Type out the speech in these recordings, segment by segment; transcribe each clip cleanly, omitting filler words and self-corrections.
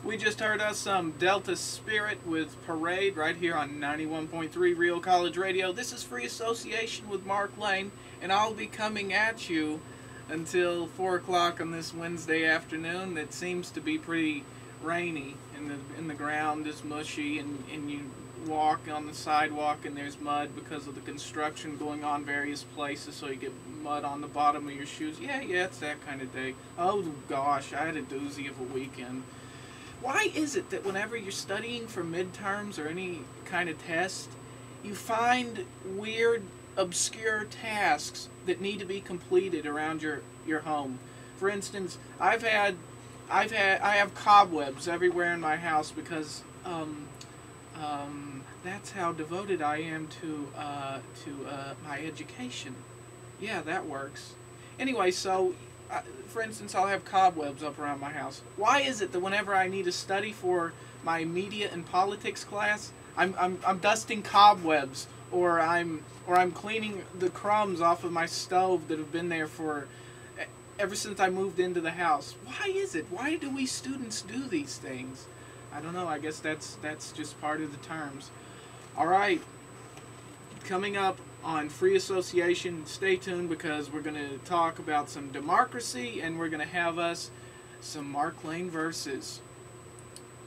We just heard us some Delta Spirit with Parade right here on 91.3 Real College Radio. This is Free Association with Mark Lane, and I'll be coming at you until 4 o'clock on this Wednesday afternoon that seems to be pretty rainy, and the ground is mushy, and you walk on the sidewalk and there's mud because of the construction going on various places, so you get mud on the bottom of your shoes. Yeah, it's that kind of day. Oh gosh, I had a doozy of a weekend. Why is it that whenever you're studying for midterms or any kind of test, you find weird, obscure tasks that need to be completed around your home? For instance, I have cobwebs everywhere in my house because that's how devoted I am to my education. Yeah, that works. Anyway, so for instance, I'll have cobwebs up around my house. Why is it that whenever I need to study for my media and politics class, I'm dusting cobwebs, or I'm cleaning the crumbs off of my stove that have been there for ever since I moved into the house? Why is it? Why do we students do these things? I don't know. I guess that's just part of the terms. All right, coming up on Free Association, stay tuned because we're going to talk about some democracy and we're going to have us some Mark Lane verses.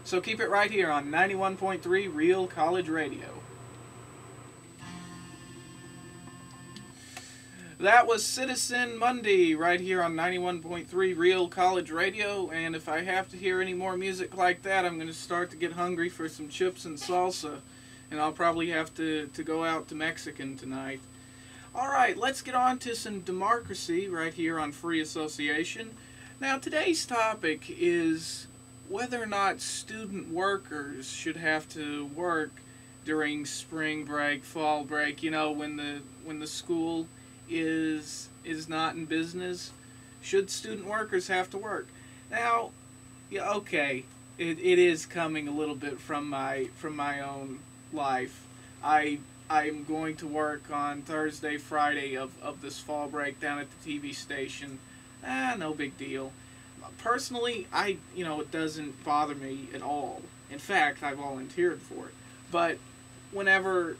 So keep it right here on 91.3 Real College Radio. That was Citizen Monday right here on 91.3 Real College Radio, and if I have to hear any more music like that, I'm going to start to get hungry for some chips and salsa, and I'll probably have to go out to Mexican tonight. Alright, let's get on to some democracy right here on Free Association. Now, today's topic is whether or not student workers should have to work during spring break, fall break, when the school is not in business. Should student workers have to work? Now, yeah, okay, it is coming a little bit from my own life. I'm going to work on Thursday, Friday of this fall break down at the TV station. No big deal. Personally, it doesn't bother me at all. In fact, I volunteered for it. But whenever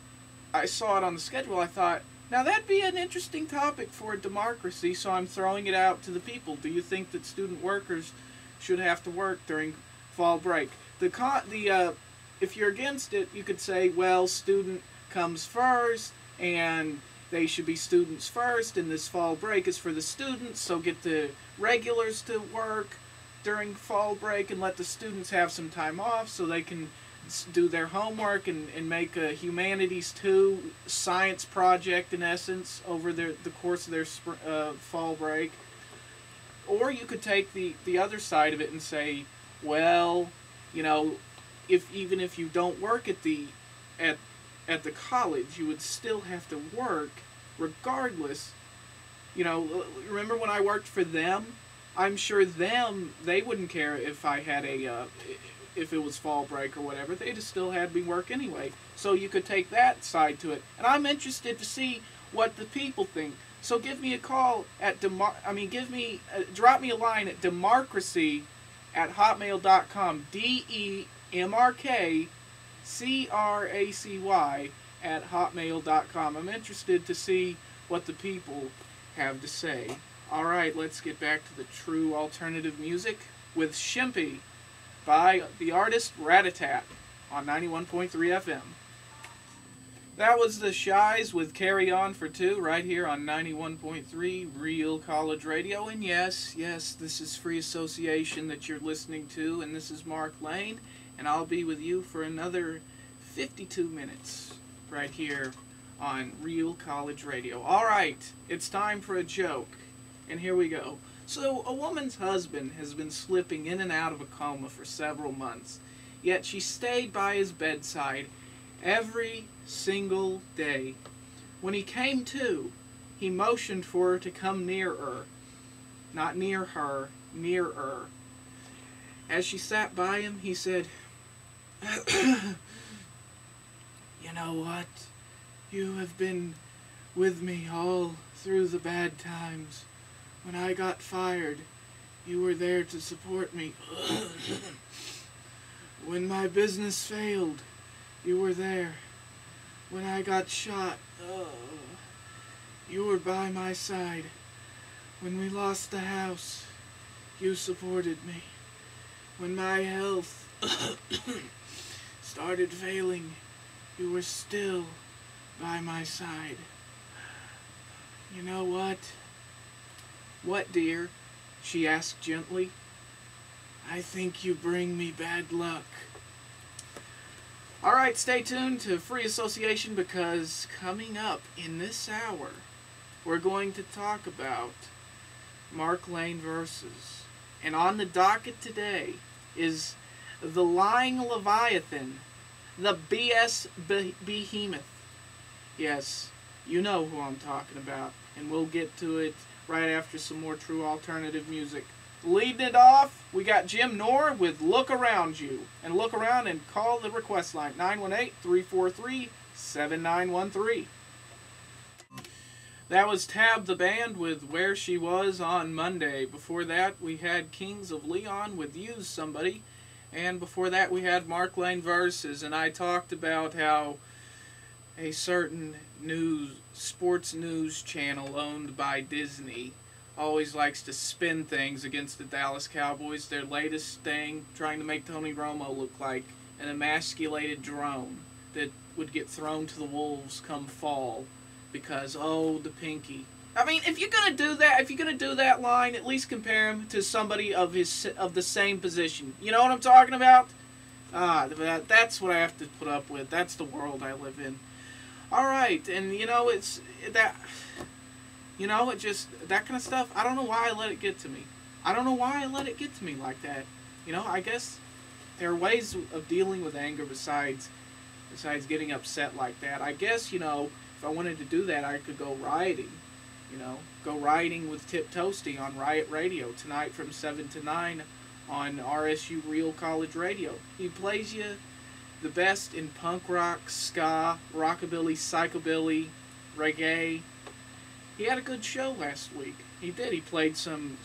I saw it on the schedule, I thought, now that'd be an interesting topic for a democracy, so I'm throwing it out to the people. Do you think that student workers should have to work during fall break? If you're against it, you could say, well, student comes first, and they should be students first, and this fall break is for the students, so get the regulars to work during fall break and let the students have some time off so they can do their homework and make a Humanities 2 science project, in essence, over the course of their fall break. Or you could take the other side of it and say, well, even if you don't work at the college, you would still have to work regardless. Remember when I worked for them? I'm sure they wouldn't care if I had if it was fall break or whatever. They'd still had me work anyway. So you could take that side to it. And I'm interested to see what the people think. So give me a call at drop me a line at demarcracy@hotmail.com. DEMARKCRACY@hotmail.com. I'm interested to see what the people have to say. All right, let's get back to the true alternative music with Shimpy by the artist Ratatat on 91.3 FM. That was the Shies with Carry On for Two right here on 91.3 Real College Radio. And yes, this is Free Association that you're listening to, and this is Mark Lane, and I'll be with you for another 52 minutes right here on Real College Radio. All right, it's time for a joke, and here we go. So, a woman's husband has been slipping in and out of a coma for several months, yet she stayed by his bedside every single day. When he came to, he motioned for her to come nearer. Not near her, nearer. As she sat by him, he said, "You know what? You have been with me all through the bad times. When I got fired, you were there to support me." When my business failed, you were there. When I got shot, you were by my side. When we lost the house, you supported me. When my health started failing, you were still by my side. You know what? What, dear? She asked gently. I think you bring me bad luck. Alright, stay tuned to Free Association, because coming up in this hour, we're going to talk about Mark Lane Verses. And on the docket today is the Lying Leviathan, the BS Behemoth. Yes, you know who I'm talking about, and we'll get to it right after some more true alternative music. Leading it off, we got Jim Nor with Look Around You. And look around and call the request line, 918-343-7913. That was Tab the Band with Where She Was on Monday. Before that, we had Kings of Leon with Use Somebody. And before that, we had Mark Lane Verses. And I talked about how a certain sports news channel owned by Disney always likes to spin things against the Dallas Cowboys. Their latest thing, trying to make Tony Romo look like an emasculated drone that would get thrown to the wolves come fall because, oh, the pinky. I mean, if you're gonna do that line, at least compare him to somebody of the same position. You know what I'm talking about? That's what I have to put up with. That's the world I live in. All right, and that kind of stuff. I don't know why I let it get to me. I don't know why I let it get to me like that. I guess there are ways of dealing with anger besides getting upset like that. I guess, if I wanted to do that, I could go rioting. Go rioting with Tip Toasty on Riot Radio tonight from 7 to 9 on RSU Real College Radio. He plays you the best in punk rock, ska, rockabilly, psychobilly, reggae. He had a good show last week. He did. He played some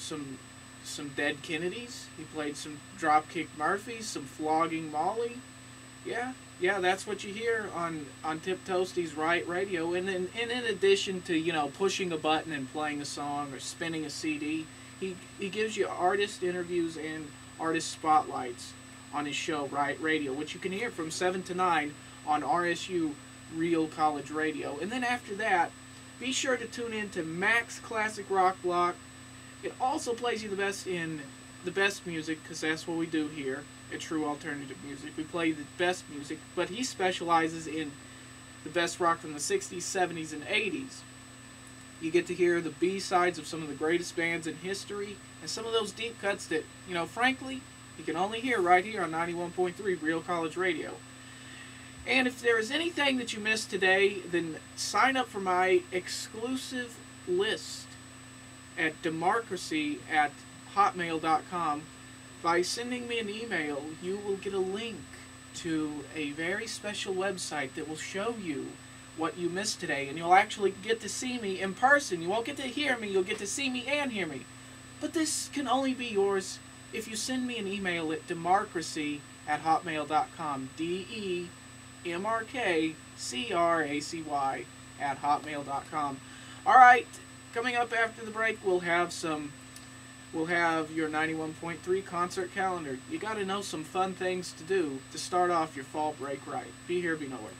Dead Kennedys. He played some Dropkick Murphys, some Flogging Molly. Yeah, that's what you hear on Tip Toasty's Riot Radio. And in addition to, pushing a button and playing a song or spinning a CD, he gives you artist interviews and artist spotlights on his show, Riot Radio, which you can hear from 7 to 9 on RSU Real College Radio. And then after that, be sure to tune in to Max Classic Rock Block. It also plays you the best music, because that's what we do here at True Alternative Music. We play the best music, but he specializes in the best rock from the 60s, 70s, and 80s. You get to hear the B-sides of some of the greatest bands in history, and some of those deep cuts that, frankly, you can only hear right here on 91.3 Real College Radio. And if there is anything that you missed today, then sign up for my exclusive list at democracy@hotmail.com. By sending me an email, you will get a link to a very special website that will show you what you missed today. And you'll actually get to see me in person. You won't get to hear me, you'll get to see me and hear me. But this can only be yours if you send me an email at democracy@hotmail.com. DEMARKCRACY@hotmail.com. Alright, coming up after the break, we'll have your 91.3 concert calendar. You gotta know some fun things to do to start off your fall break right. Be here, be nowhere.